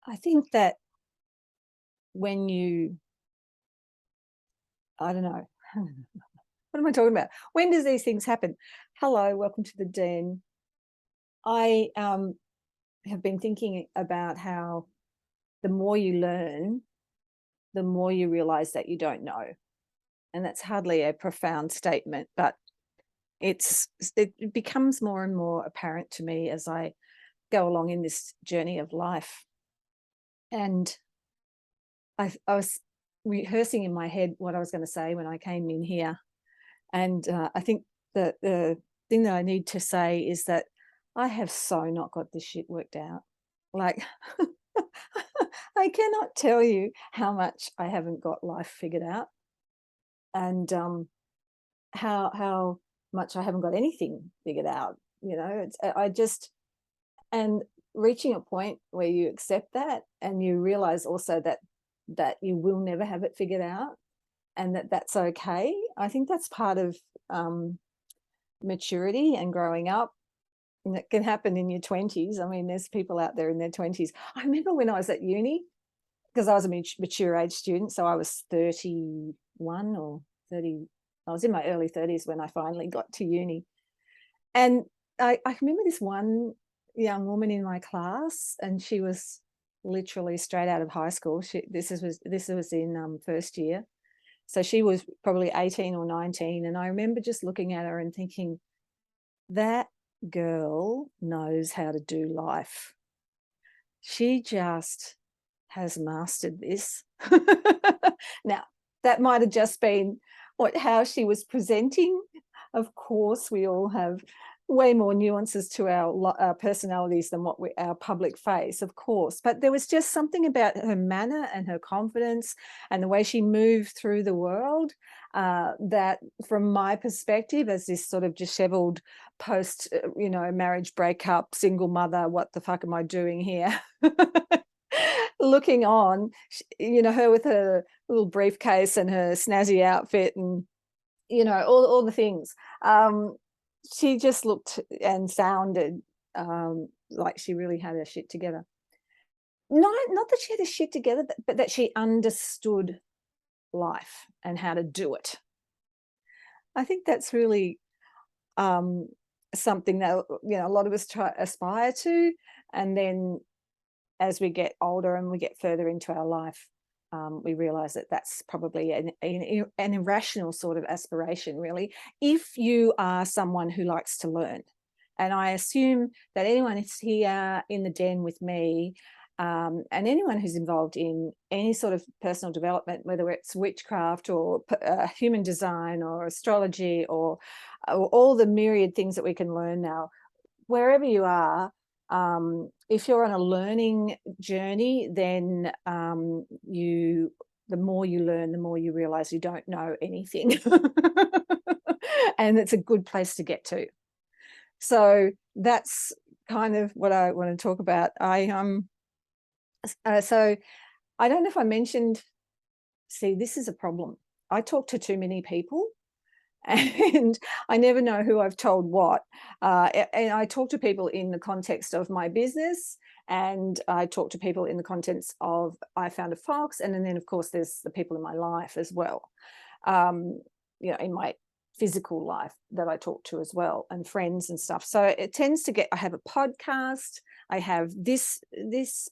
I think that when you, I don't know, what am I talking about? When does these things happen? Hello, welcome to the den. I have been thinking about how the more you learn, the more you realize that you don't know. And that's hardly a profound statement, but it becomes more and more apparent to me as I go along in this journey of life. And I was rehearsing in my head what I was going to say when I came in here. And I think that the thing that I need to say is that I have so not got this shit worked out. Like, I cannot tell you how much I haven't got life figured out, and how much I haven't got anything figured out. You know, I just, and reaching a point where you accept that and you realize also that you will never have it figured out, and that's okay. I think that's part of maturity and growing up. And it can happen in your 20s. I mean, there's people out there in their 20s. I remember when I was at uni, because I was a mature age student, so I was 31 or 30. I was in my early 30s when I finally got to uni. And I remember this one young woman in my class, and she was literally straight out of high school. This was in first year. So she was probably 18 or 19. And I remember just looking at her and thinking, that girl knows how to do life. She just has mastered this. Now, that might have just been how she was presenting. Of course, we all have way more nuances to our personalities than what our public face, of course. But there was just something about her manner and her confidence and the way she moved through the world that, from my perspective, as this sort of disheveled post, marriage breakup, single mother, what the fuck am I doing here? Looking on, her with her little briefcase and her snazzy outfit and, all the things. She just looked and sounded like she really had her shit together. Not that she had her shit together, but that she understood life and how to do it. I think that's really something that a lot of us aspire to, and then as we get older and we get further into our life, we realize that that's probably an irrational sort of aspiration, really, if you are someone who likes to learn. And I assume that anyone who's here in the den with me, and anyone who's involved in any sort of personal development, whether it's witchcraft or human design or astrology or all the myriad things that we can learn now, wherever you are, if you're on a learning journey, then the more you learn, the more you realize you don't know anything. And it's a good place to get to. So that's kind of what I want to talk about. So I don't know if I mentioned, see, this is a problem. I talk to too many people, and I never know who I've told what. And I talk to people in the context of my business, and I talk to people in the context of I found a fox, and then of course there's the people in my life as well, in my physical life that I talk to as well, and friends and stuff. So it tends to I have a podcast, I have this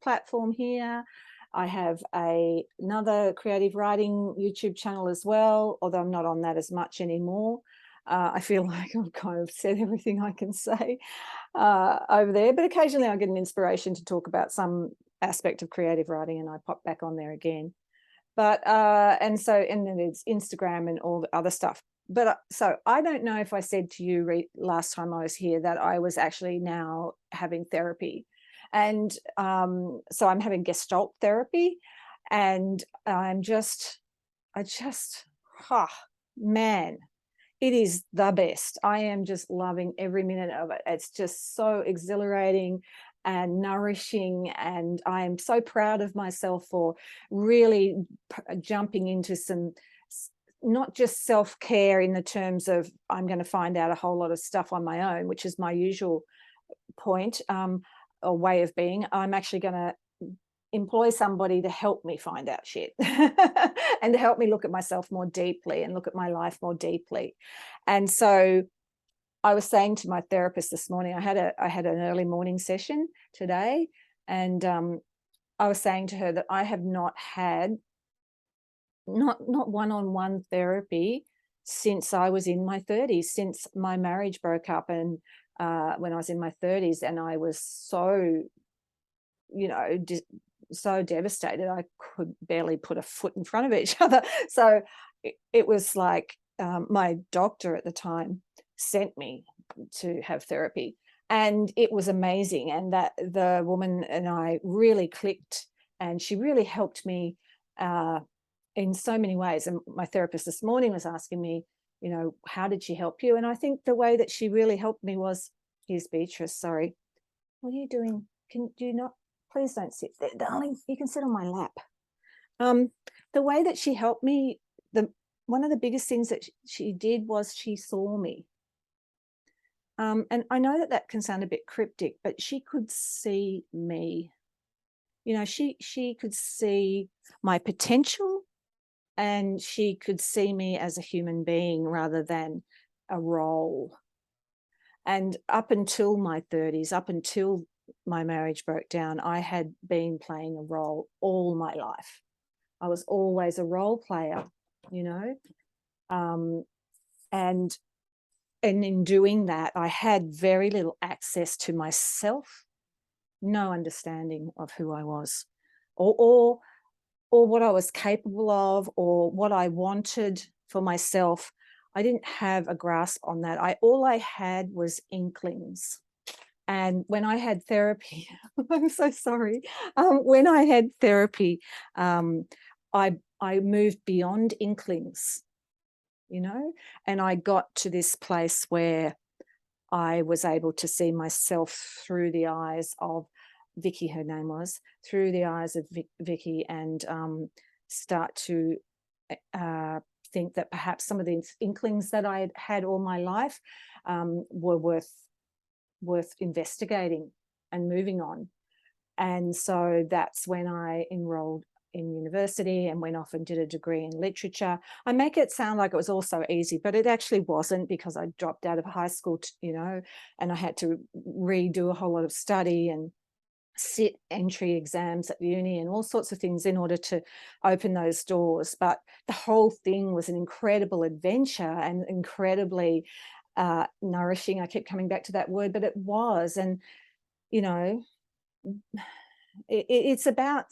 platform here, I have another creative writing YouTube channel as well, although I'm not on that as much anymore. I feel like I've kind of said everything I can say over there, but occasionally I get an inspiration to talk about some aspect of creative writing and I pop back on there again. But and then there's Instagram and all the other stuff. But so I don't know if I said to you last time I was here that I was actually now having therapy. And so I'm having Gestalt therapy, and man, it is the best. I am just loving every minute of it. It's just so exhilarating and nourishing, and I am so proud of myself for really jumping into some, not just self-care in the terms of I'm going to find out a whole lot of stuff on my own, which is my usual point or way of being. I'm actually going to employ somebody to help me find out shit and to help me look at myself more deeply and look at my life more deeply. And so I was saying to my therapist this morning, I had an early morning session today, and I was saying to her that I have not had not one-on-one therapy since I was in my 30s, since my marriage broke up, and when I was in my 30s, and I was so, you know, so devastated I could barely put a foot in front of each other. So it was like my doctor at the time sent me to have therapy, and it was amazing, and that the woman and I really clicked, and she really helped me in so many ways. And my therapist this morning was asking me, you know, how did she help you? And I think the way that she really helped me was, here's Beatrice, sorry, what are you doing? Do you not, please don't sit there, darling, you can sit on my lap. The way that she helped me, one of the biggest things that she did was she saw me. And I know that that can sound a bit cryptic, but she could see me. You know, she could see my potential, and she could see me as a human being rather than a role. And up until my 30s, up until my marriage broke down, I had been playing a role all my life. I was always a role player, you know. And in doing that, I had very little access to myself, no understanding of who I was, or what I was capable of, or what I wanted for myself. I didn't have a grasp on that. All I had was inklings. And when I had therapy, I'm so sorry. When I had therapy, I moved beyond inklings, you know, and I got to this place where I was able to see myself through the eyes of Vicky, her name was, through the eyes of Vicky, and start to think that perhaps some of the inklings that I had had all my life were worth investigating and moving on. And so that's when I enrolled in university and went off and did a degree in literature. I make it sound like it was all so easy, but it actually wasn't, because I dropped out of high school, you know, and I had to redo a whole lot of study and sit entry exams at uni and all sorts of things in order to open those doors. But the whole thing was an incredible adventure and incredibly nourishing. I keep coming back to that word, but it was. And, you know, it's about,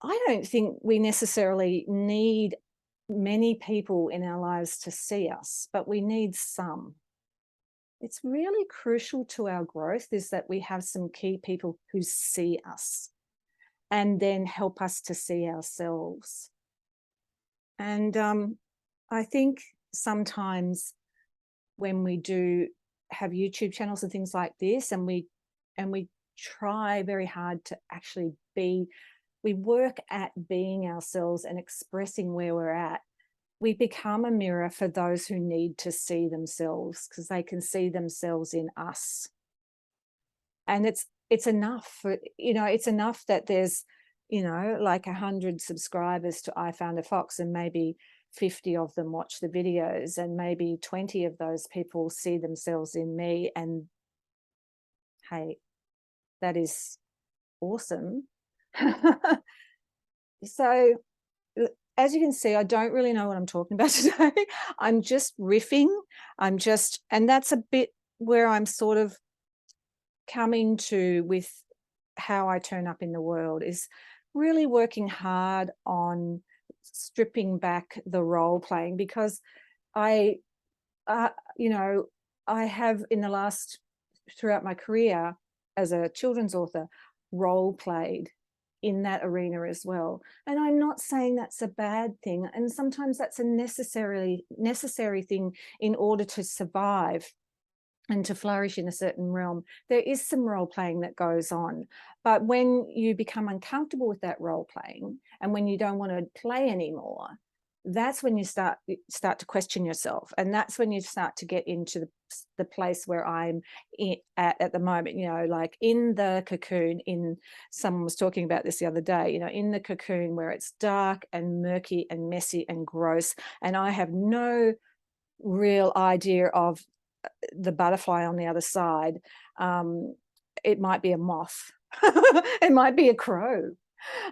I don't think we necessarily need many people in our lives to see us, but we need some. It's really crucial to our growth is that we have some key people who see us and then help us to see ourselves. And I think sometimes when we do have YouTube channels and things like this, and we try very hard to actually we work at being ourselves and expressing where we're at, we become a mirror for those who need to see themselves, because they can see themselves in us. And it's enough for, you know, it's enough that there's, you know, like 100 subscribers to I Found a Fox, and maybe 50 of them watch the videos, and maybe 20 of those people see themselves in me. And hey, that is awesome. So as you can see, I don't really know what I'm talking about today. I'm just riffing. And that's a bit where I'm sort of coming to with how I turn up in the world, is really working hard on stripping back the role playing, because you know, I have throughout my career as a children's author, role played in that arena as well. And I'm not saying that's a bad thing. And sometimes that's a necessary thing in order to survive and to flourish in a certain realm. There is some role playing that goes on. But when you become uncomfortable with that role playing, and when you don't want to play anymore, that's when you start to question yourself, and that's when you start to get into the place where I'm at the moment, you know, like in the cocoon. In Someone was talking about this the other day, you know, in the cocoon where it's dark and murky and messy and gross, and I have no real idea of the butterfly on the other side. It might be a moth. It might be a crow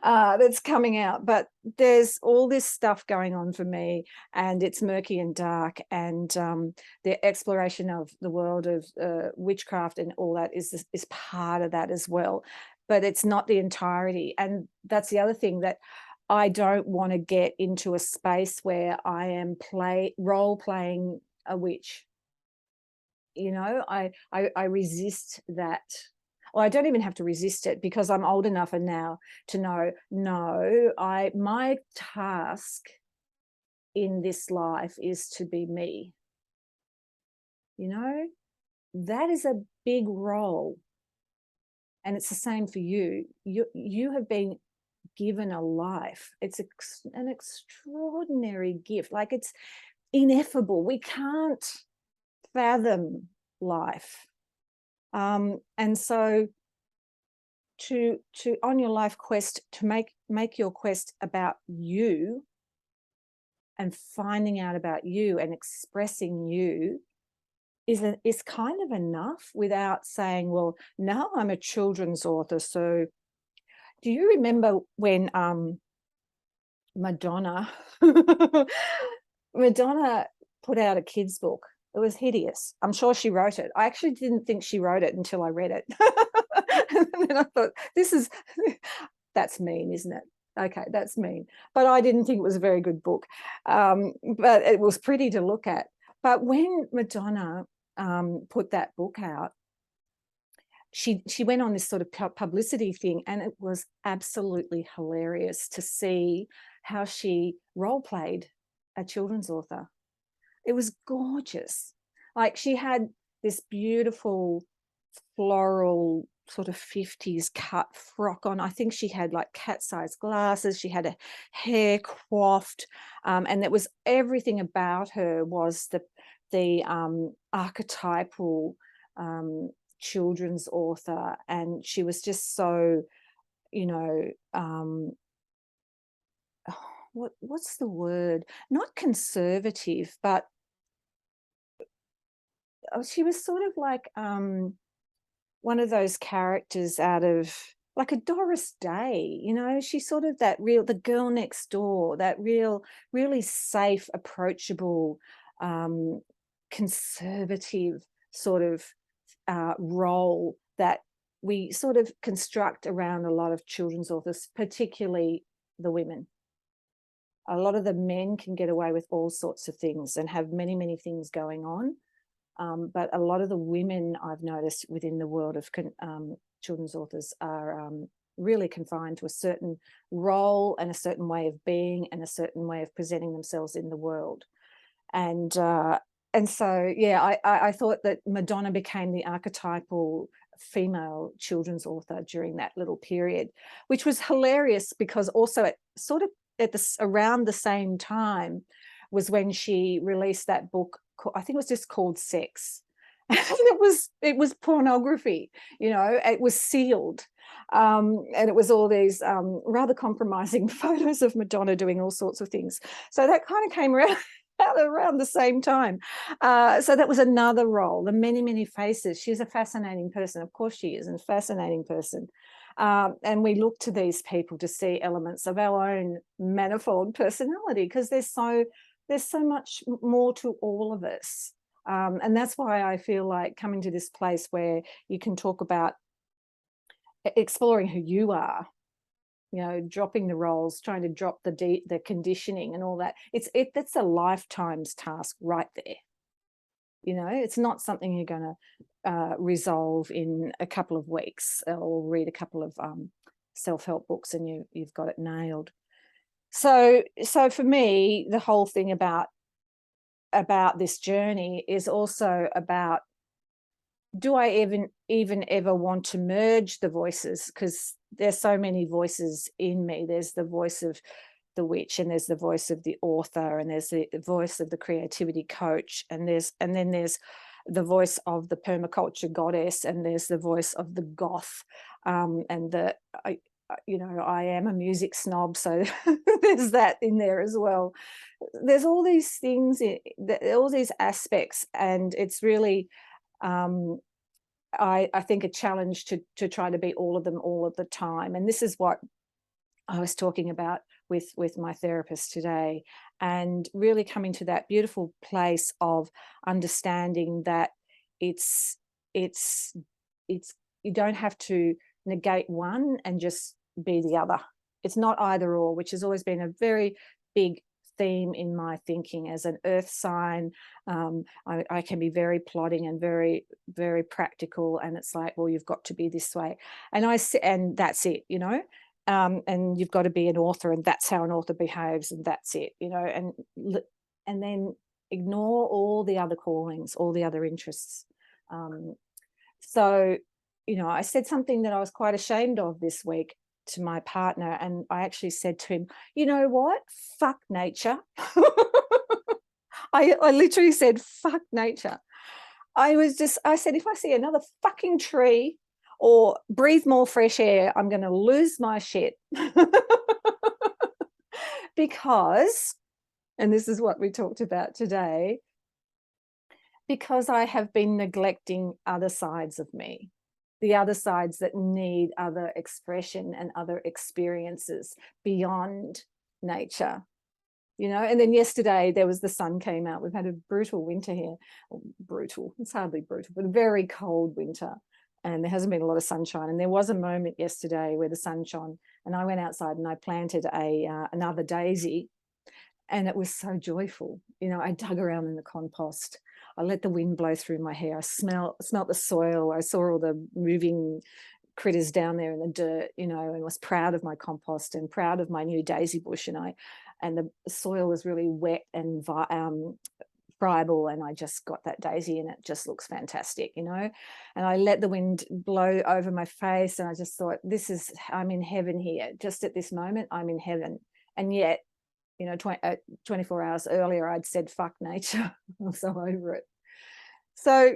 that's coming out, but there's all this stuff going on for me, and it's murky and dark, and the exploration of the world of witchcraft and all that is part of that as well, but it's not the entirety. And that's the other thing, that I don't want to get into a space where I am role playing a witch. You know, I resist that. Well, I don't even have to resist it, because I'm old enough and now to know, no, my task in this life is to be me. You know, that is a big role. And it's the same for you. You have been given a life. It's an extraordinary gift. Like, it's ineffable. We can't fathom life. And so to on your life quest, to make your quest about you and finding out about you and expressing you is kind of enough, without saying, well, now I'm a children's author. So do you remember when Madonna Madonna put out a kid's book? It was hideous. I'm sure she wrote it. I actually didn't think she wrote it until I read it. And then I thought, that's mean, isn't it? Okay, that's mean. But I didn't think it was a very good book. But it was pretty to look at. But when Madonna put that book out, she went on this sort of publicity thing, and it was absolutely hilarious to see how she role played a children's author. It was gorgeous. Like, she had this beautiful floral sort of 50s cut frock on. I think she had like cat-sized glasses. She had a hair coiffed, and it was, everything about her was the archetypal children's author. And she was just so, you know, what's the word? Not conservative, but she was sort of like one of those characters out of, like, a Doris Day, you know. She's sort of the girl next door, that really safe, approachable, conservative sort of role that we sort of construct around a lot of children's authors, particularly the women. A lot of the men can get away with all sorts of things and have many, many things going on. But a lot of the women I've noticed within the world of children's authors are really confined to a certain role and a certain way of being and a certain way of presenting themselves in the world. And so, yeah, I thought that Madonna became the archetypal female children's author during that little period, which was hilarious, because also around the same time was when she released that book. I think it was just called Sex. And it was pornography, you know. It was sealed, and it was all these rather compromising photos of Madonna doing all sorts of things. So that kind of came around the same time. So that was another role, the many, many faces. She's a fascinating person. Of course she is, a fascinating person. And we look to these people to see elements of our own manifold personality, because there's so much more to all of us. And that's why I feel like coming to this place where you can talk about exploring who you are, you know, dropping the roles, trying to drop the conditioning and all that. That's a lifetime's task right there. You know, it's not something you're going to resolve in a couple of weeks, or read a couple of self-help books and you've got it nailed. So for me, the whole thing about this journey is also about, do I even ever want to merge the voices? Because there's so many voices in me. There's the voice of the witch, and there's the voice of the author, and there's the voice of the creativity coach, and then there's the voice of the permaculture goddess, and there's the voice of the goth, and I am a music snob, so there's that in there as well. There's all these things, all these aspects, and it's really, I think, a challenge to try to be all of them all of the time. And this is what I was talking about with my therapist today, and really coming to that beautiful place of understanding that it's you don't have to negate one and just be the other. It's not either or, which has always been a very big theme in my thinking. As an earth sign, I can be very plodding and very, very practical, and it's like, well, you've got to be this way, and that's it, and you've got to be an author, and that's how an author behaves, and that's it, and then ignore all the other callings, all the other interests. So I said something that I was quite ashamed of this week to my partner, and I actually said to him, you know what, fuck nature. I literally said, fuck nature. I said, if I see another fucking tree or breathe more fresh air, I'm going to lose my shit. Because, and this is what we talked about today, because I have been neglecting other sides of me, the other sides that need other expression and other experiences beyond nature. And then yesterday there was, the sun came out. We've had a brutal winter here. Brutal, it's hardly brutal, but a very cold winter, and there hasn't been a lot of sunshine. And there was a moment yesterday where the sun shone, and I went outside and I planted another daisy, and it was so joyful. I dug around in the compost. I let the wind blow through my hair. I smelt the soil. I saw all the moving critters down there in the dirt, and was proud of my compost and proud of my new daisy bush. And the soil was really wet and friable, and I just got that daisy, and it just looks fantastic, And I let the wind blow over my face, and I just thought, I'm in heaven here. Just at this moment, I'm in heaven. And yet, 24 hours earlier, I'd said, fuck nature. I'm so over it. So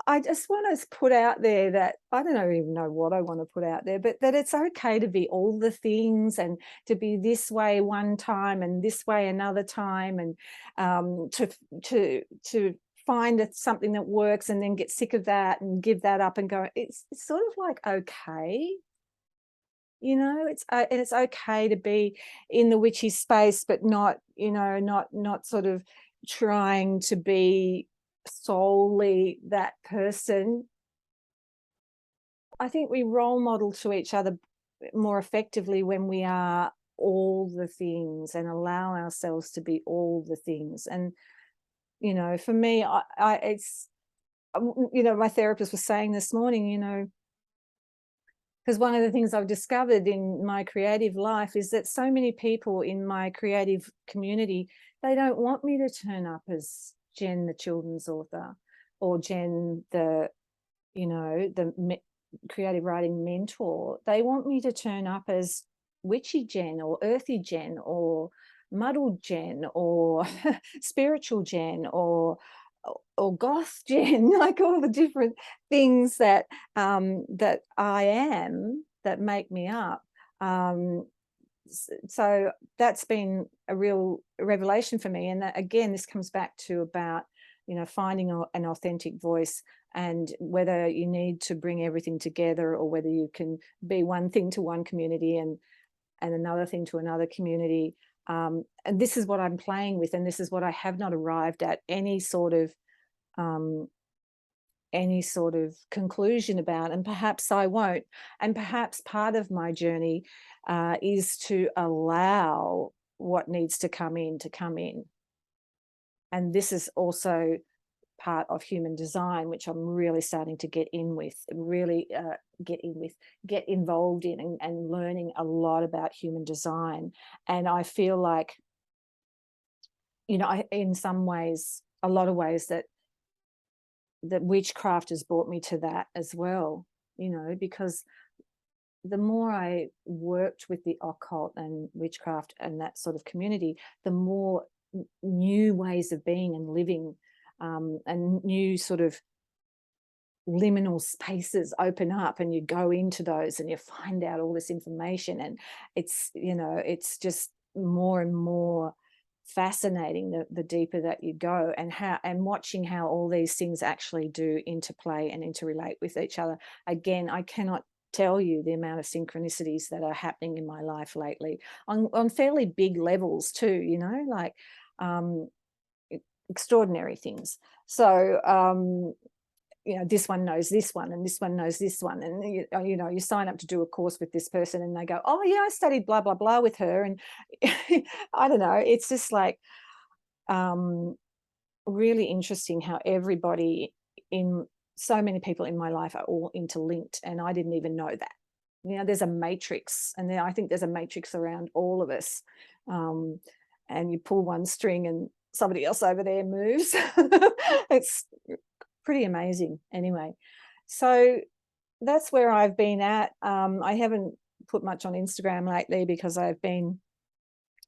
I just want to put out there that I don't even know what I want to put out there, but that it's okay to be all the things, and to be this way one time and this way another time, and to find something that works and then get sick of that and give that up and go. It's sort of like, okay. It's okay to be in the witchy space, but not sort of trying to be solely that person. I think we role model to each other more effectively when we are all the things and allow ourselves to be all the things. And for me, it's my therapist was saying this morning, because one of the things I've discovered in my creative life is that so many people in my creative community, they don't want me to turn up as Jen, the children's author, or Jen, the creative writing mentor. They want me to turn up as witchy Jen, or earthy Jen, or muddled Jen, or spiritual Jen, or goth Jen, like all the different things that that I am, that make me up. So that's been a real revelation for me. And that, again, this comes back to about finding an authentic voice, and whether you need to bring everything together, or whether you can be one thing to one community and another thing to another community. And this is what I'm playing with, and this is what I have not arrived at any sort of conclusion about, and perhaps I won't. And perhaps part of my journey is to allow what needs to come in. And this is also part of human design, which I'm really starting to get involved in, and learning a lot about human design. And I feel like, in some ways, a lot of ways, that witchcraft has brought me to that as well, because the more I worked with the occult and witchcraft and that sort of community, the more new ways of being and living, and new sort of liminal spaces open up, and you go into those and you find out all this information, and it's, it's just more and more fascinating the deeper that you go, and watching how all these things actually do interplay and interrelate with each other. Again, I cannot tell you the amount of synchronicities that are happening in my life lately on fairly big levels too, like um extraordinary things. So this one knows this one, and this one knows this one, and you sign up to do a course with this person, and they go, oh yeah, I studied blah blah blah with her, and I don't know, it's just like really interesting how everybody, in so many people in my life, are all interlinked, and I didn't even know that. There's a matrix, and I think there's a matrix around all of us, and you pull one string and somebody else over there moves. It's pretty amazing. Anyway, so that's where I've been at. I haven't put much on Instagram lately because I've been,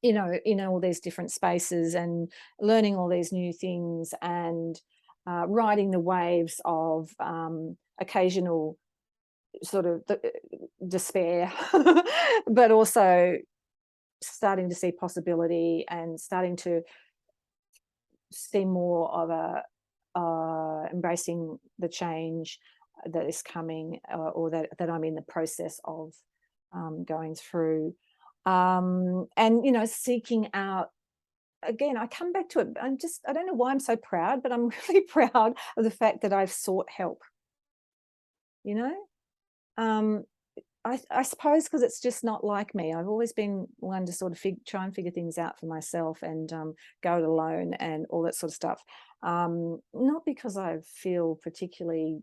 in all these different spaces and learning all these new things, and riding the waves of occasional sort of despair, but also starting to see possibility and starting to see more of a embracing the change that is coming, or that I'm in the process of going through, and seeking out. Again, I come back to it. I don't know why I'm so proud, but I'm really proud of the fact that I've sought help. You know, um, I suppose because it's just not like me. I've always been one to sort of try and figure things out for myself, and go it alone and all that sort of stuff. Not because I feel particularly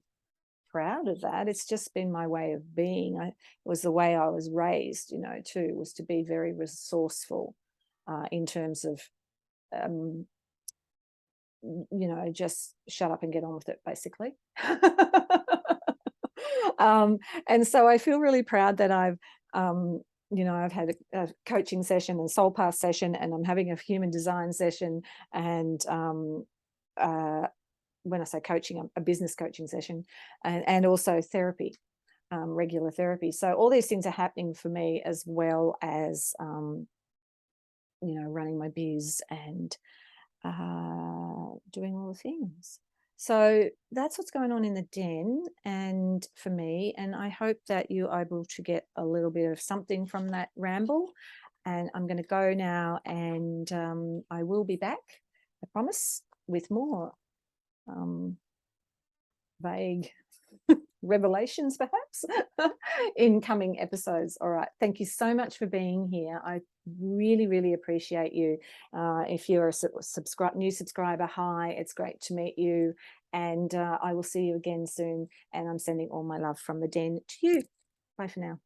proud of that. It's just been my way of being. It was the way I was raised, too, was to be very resourceful, in terms of, just shut up and get on with it, basically. And so I feel really proud that I've had a coaching session and soul path session, and I'm having a human design session, and when I say coaching, a business coaching session, and also therapy, regular therapy. So all these things are happening for me, as well as running my biz and doing all the things. So that's what's going on in the den, and for me, and I hope that you're able to get a little bit of something from that ramble. And I'm going to go now, and I will be back, I promise, with more vague revelations, perhaps, in coming episodes. All right, thank you so much for being here. I really, really appreciate you. If you're a new subscriber, hi, it's great to meet you, and I will see you again soon, and I'm sending all my love from the den to you. Bye for now.